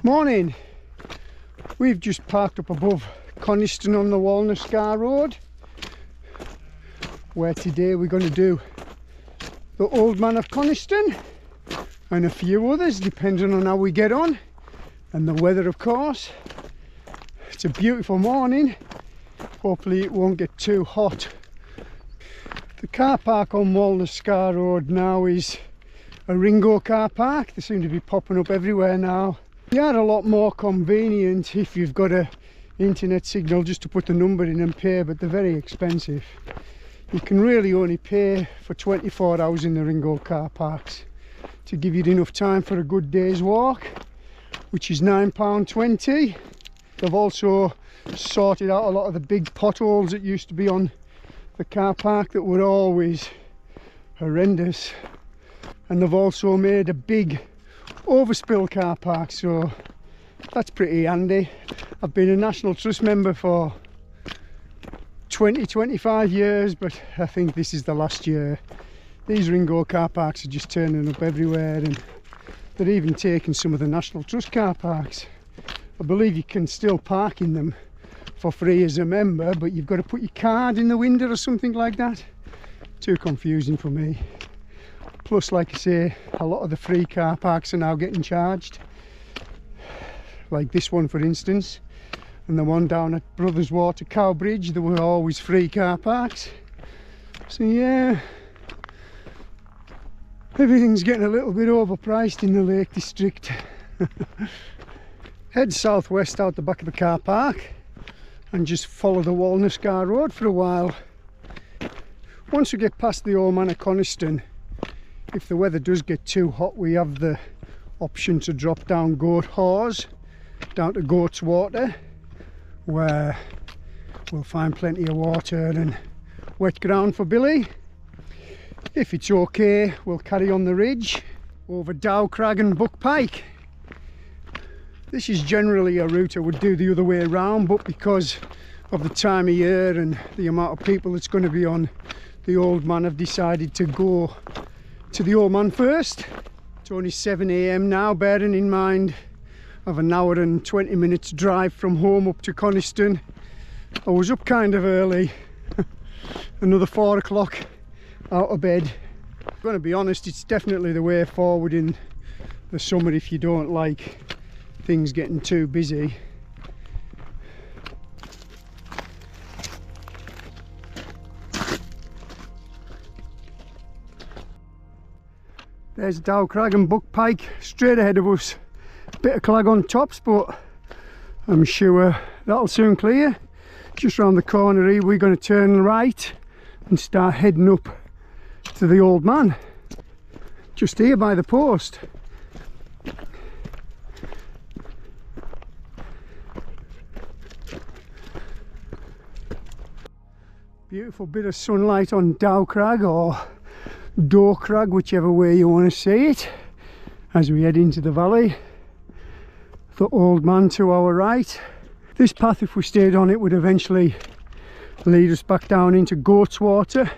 Morning. We've just parked up above Coniston on the Walnut Scar Road, where today we're going to do the Old Man of Coniston and a few others depending on how we get on and the weather, of course. It's a beautiful morning. Hopefully it won't get too hot. The car park on Walnut Scar Road now is a Ringo car park. They seem to be popping up everywhere now. They are a lot more convenient if you've got a internet signal just to put the number in and pay, but they're very expensive. You can really only pay for 24 hours in the Ringo car parks to give you enough time for a good day's walk, which is £9.20. They've also sorted out a lot of the big potholes that used to be on the car park that were always horrendous, and they've also made a big overspill car park, so that's pretty handy. I've been a National Trust member for 20-25 years, but I think this is the last year. These Ringo car parks are just turning up everywhere, and they're even taking some of the National Trust car parks. I believe you can still park in them for free as a member, but you've got to put your card in the window or something like that. Too confusing for me. Plus, like I say, a lot of the free car parks are now getting charged, like this one for instance, and the one down at Brothers Water Cowbridge. There were always free car parks. So yeah, everything's getting a little bit overpriced in the Lake District. Head southwest out the back of the car park and just follow the Walnut Scar Road for a while. Once we get past the Old Man of Coniston, if the weather does get too hot, we have the option to drop down Goat Hawes down to Goat's Water, where we'll find plenty of water and wet ground for Billy. If it's okay, we'll carry on the ridge over Dow Crag and Pike. This is generally a route I would do the other way around, but because of the time of year and the amount of people that's going to be on the Old Man, I've decided to go to the Old Man first. It's only 7 AM now, bearing in mind I have an hour and 20 minutes drive from home up to Coniston. I was up kind of early, another 4 o'clock out of bed. I'm going to be honest, it's definitely the way forward in the summer if you don't like things getting too busy. There's Dow Crag and Pike straight ahead of us. Bit of clag on tops, but I'm sure that'll soon clear. Just round the corner here we're going to turn right and start heading up to the Old Man, just here by the post. Beautiful bit of sunlight on Dow Crag, or Dow Crag, whichever way you want to say it, as we head into the valley. The Old Man to our right. This path, if we stayed on it, would eventually lead us back down into Goat's Water.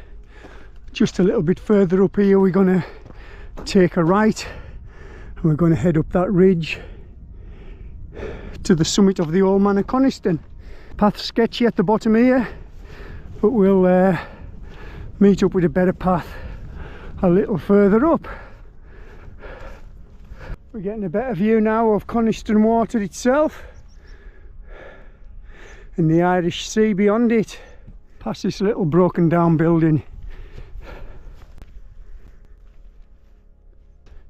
Just a little bit further up here we're going to take a right and we're going to head up that ridge to the summit of the Old Man of Coniston. Path's sketchy at the bottom here, but we'll meet up with a better path a little further up. We're getting a better view now of Coniston Water itself and the Irish Sea beyond it, past this little broken down building.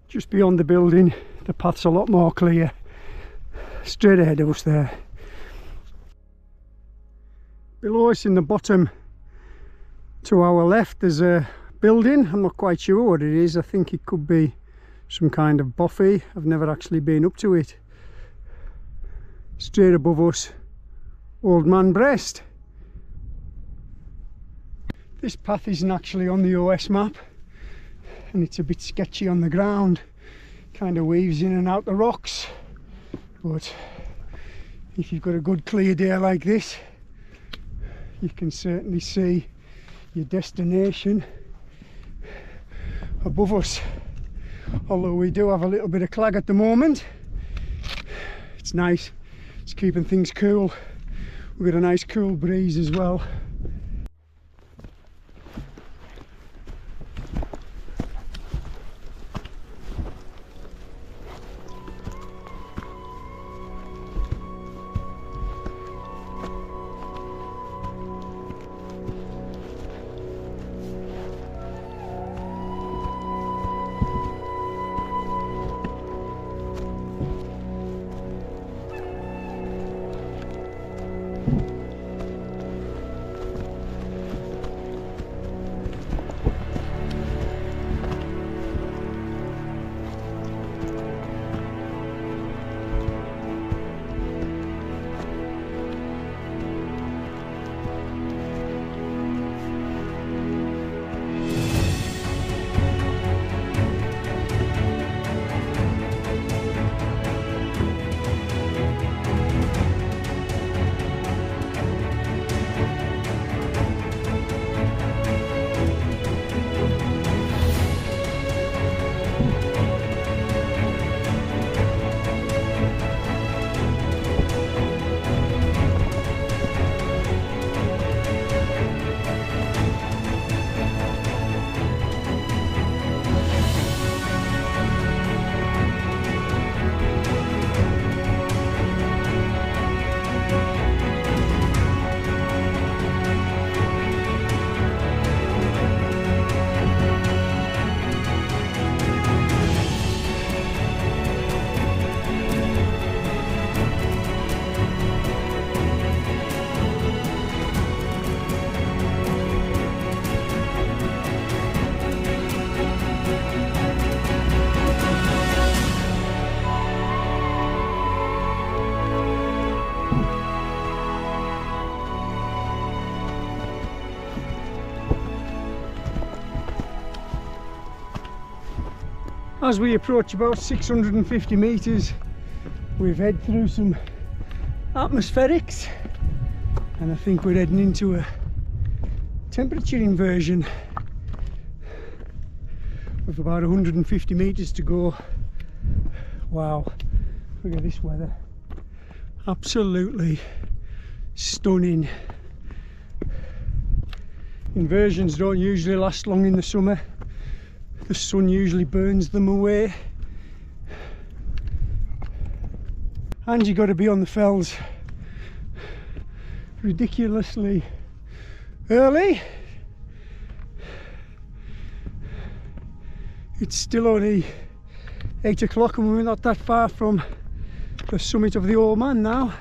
Just beyond the building the path's a lot more clear, straight ahead of us there. Below us in the bottom to our left there's a building. I'm not quite sure what it is. I think it could be some kind of buffet. I've never actually been up to it. Straight above us, Old Man Breast. This path isn't actually on the OS map and it's a bit sketchy on the ground. Kind of weaves in and out the rocks, but if you've got a good clear day like this, you can certainly see your destination above us. Although we do have a little bit of clag at the moment, it's nice. It's keeping things cool. We've got a nice cool breeze as well. As we approach about 650 metres, we've head through some atmospherics, and I think we're heading into a temperature inversion with about 150 metres to go. Wow, look at this weather, absolutely stunning. Inversions don't usually last long in the summer. The sun usually burns them away, and you got to be on the fells ridiculously early. It's still only 8 o'clock and we're not that far from the summit of the Old Man now.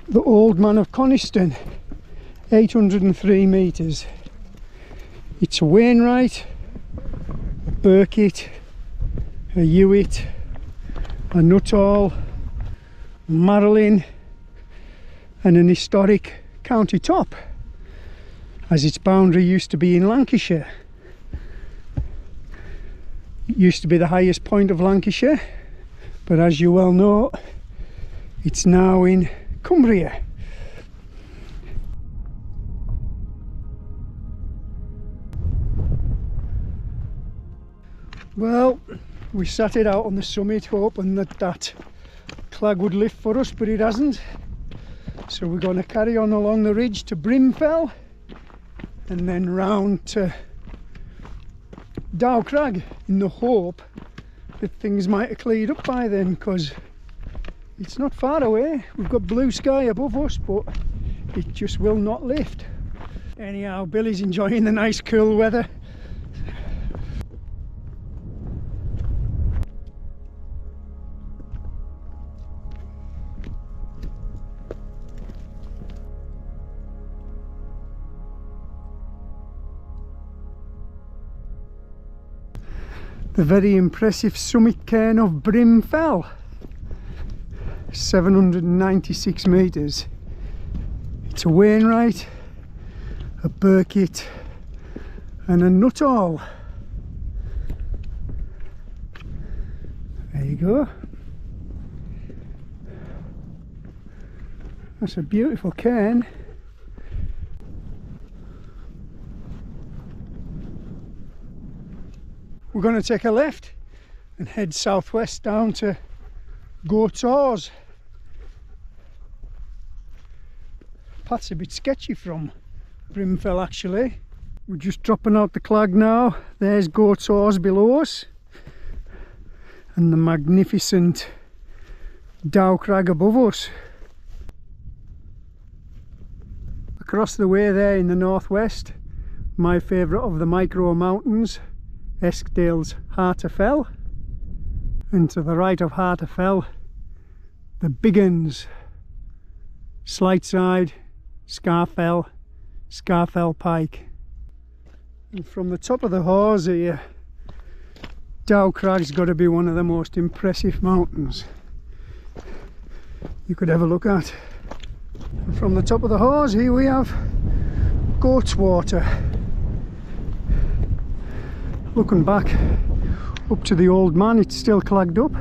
The Old Man of Coniston, 803 metres. It's a Wainwright, a Burkitt, a Hewitt, a Nuttall, a Marilyn, and an historic county top, as its boundary used to be in Lancashire. It used to be the highest point of Lancashire, but as you well know, it's now in Cumbria. Well, we sat it out on the summit hoping that clag would lift for us, but it hasn't. So we're going to carry on along the ridge to Brim Fell and then round to Dow Crag, in the hope that things might have cleared up by then, because it's not far away. We've got blue sky above us, but it just will not lift. Anyhow, Billy's enjoying the nice cool weather. The very impressive summit cairn of Brim Fell, 796 metres. It's a Wainwright, a Burkitt and a Nuttall. There you go. That's a beautiful cairn. we're going to take a left and head southwest down to Goat's Oars. Path's a bit sketchy from Brim Fell actually. We're just dropping out the clag now. There's Goat's Oars below us and the magnificent Dow Crag above us. Across the way there in the northwest, my favourite of the micro mountains, Eskdale's Heart of Fell, and to the right of Heart of Fell, the big uns, Slightside, Scarfell, Scarfell Pike. And from the top of the Hawes here, Dow Crag's got to be one of the most impressive mountains you could ever look at. And from the top of the Hawes here we have Goat's Water. Looking back up to the Old Man, it's still clagged up.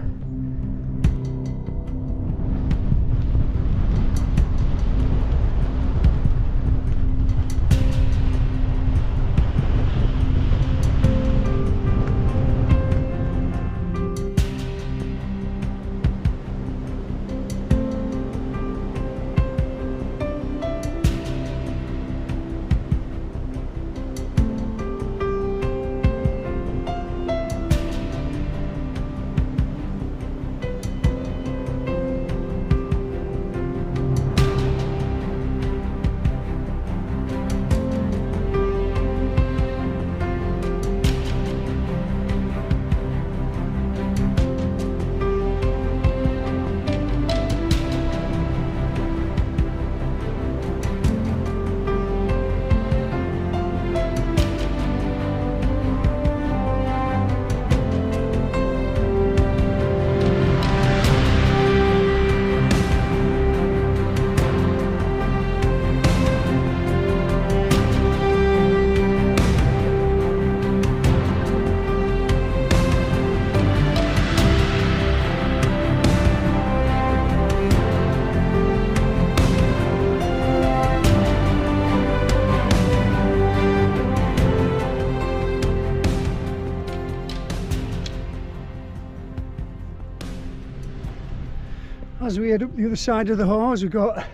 As we head up the other side of the Hawes, we've got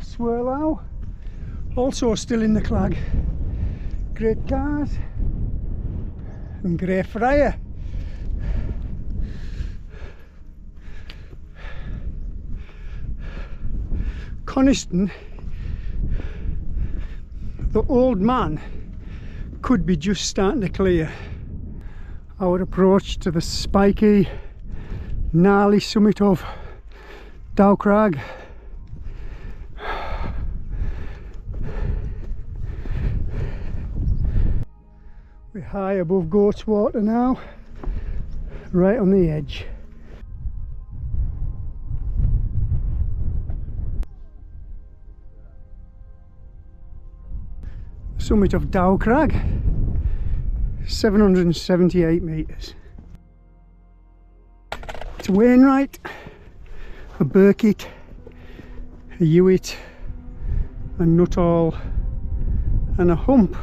Swirl, also still in the clag, Great Card and Grey Friar. Coniston, the Old Man, could be just starting to clear. Our approach to the spiky, gnarly summit of Dow Crag. We're high above Goat's Water now, right on the edge. Summit of Dow Crag, 778 metres. It's a Wainwright, a Burkitt, a Hewitt, a Nuttall and a Hump.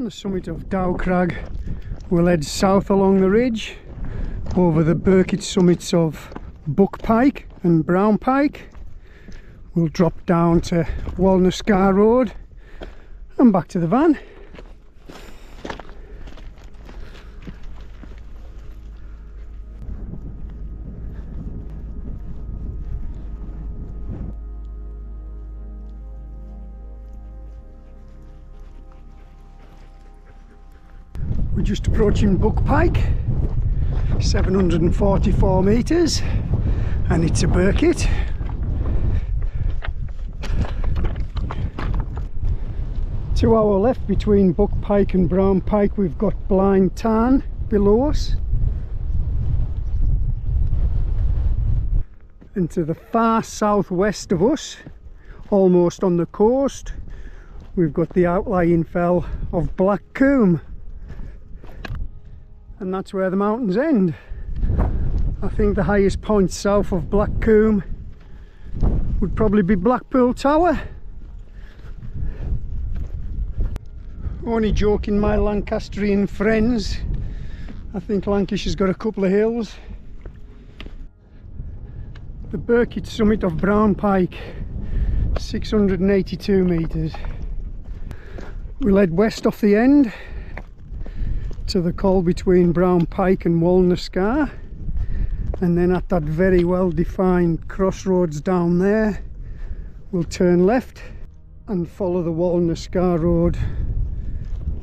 From the summit of Dow Crag we'll head south along the ridge over the Burkitt summits of Pike and Brown Pike. We'll drop down to Wrynose Road and back to the van. We're just approaching Pike, 744 metres, and it's a Burkitt. To our left, between Pike and Brown Pike, we've got Blind Tarn below us, and to the far southwest of us, almost on the coast, we've got the Outlying Fell of Blackcomb. And that's where the mountains end. I think the highest point south of Blackcomb would probably be Blackpool Tower. Only joking, my Lancastrian friends. I think Lancashire's got a couple of hills. The Burkitt summit of Brown Pike, 682 metres. We'll head west off the end to the col between Brown Pike and Wrynose, and then at that very well defined crossroads down there we'll turn left and follow the Wrynose road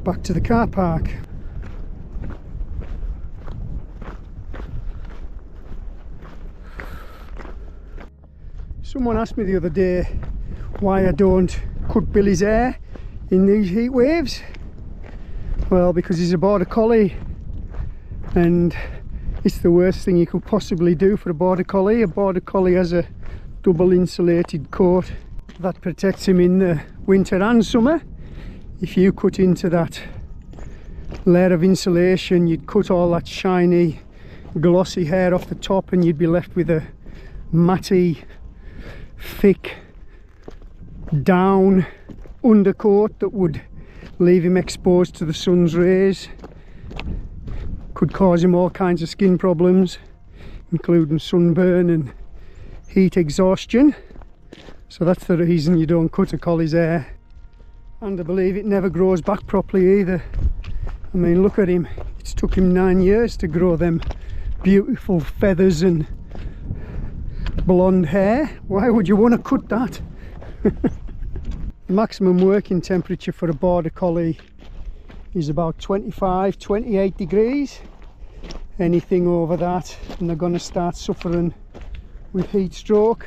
back to the car park. Someone asked me the other day why I don't cut Billy's hair in these heat waves. Well, because he's a border collie and it's the worst thing you could possibly do for a border collie. A border collie has a double insulated coat that protects him in the winter and summer. If you cut into that layer of insulation, you'd cut all that shiny glossy hair off the top and you'd be left with a matty, thick down undercoat that would leave him exposed to the sun's rays. Could cause him all kinds of skin problems, including sunburn and heat exhaustion. So that's the reason you don't cut a collie's hair. And I believe it never grows back properly either. I mean, look at him, it's took him 9 years to grow them beautiful feathers and blonde hair. Why would you want to cut that? The maximum working temperature for a border collie is about 25-28 degrees. Anything over that and they're going to start suffering with heat stroke.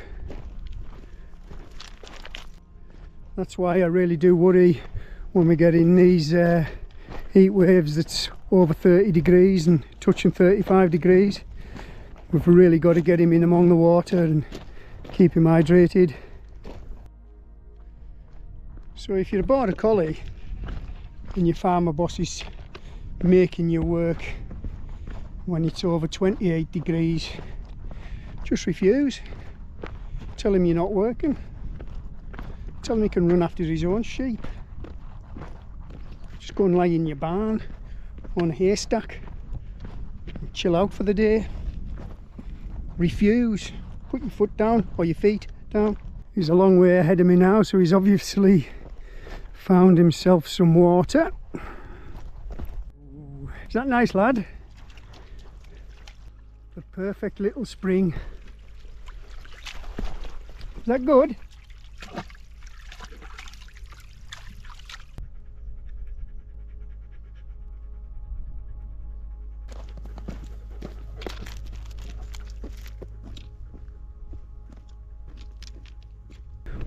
That's why I really do worry when we get in these heat waves that's over 30 degrees and touching 35 degrees. We've really got to get him in among the water and keep him hydrated. So if you're a border collie and your farmer boss is making you work when it's over 28 degrees, just refuse. Tell him you're not working. Tell him he can run after his own sheep. Just go and lie in your barn on a haystack and chill out for the day. Refuse. Put your foot down or your feet down. He's a long way ahead of me now, so he's obviously found himself some water. Is that nice, lad? The perfect little spring. Is that good?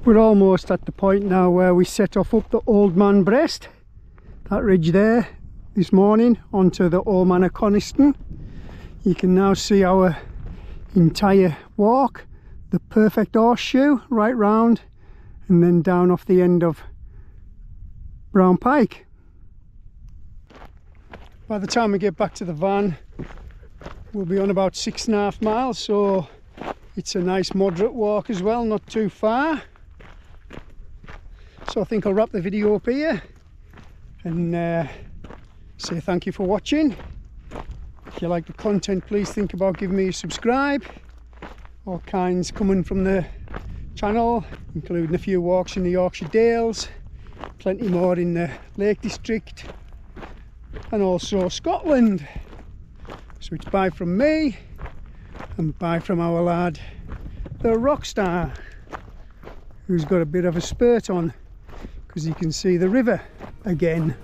We're almost at the point now where we set off up the Old Man Breast, that ridge there, this morning onto the Old Man of Coniston. You can now see our entire walk, the perfect horseshoe right round and then down off the end of Brown Pike. By the time we get back to the van we'll be on about 6.5 miles, so it's a nice moderate walk as well, not too far. So I think I'll wrap the video up here and say thank you for watching. If you like the content, please think about giving me a subscribe. All kinds coming from the channel, including a few walks in the Yorkshire Dales, plenty more in the Lake District, and also Scotland. So it's bye from me, and bye from our lad, the Rockstar, who's got a bit of a spurt on, because he can see the river again.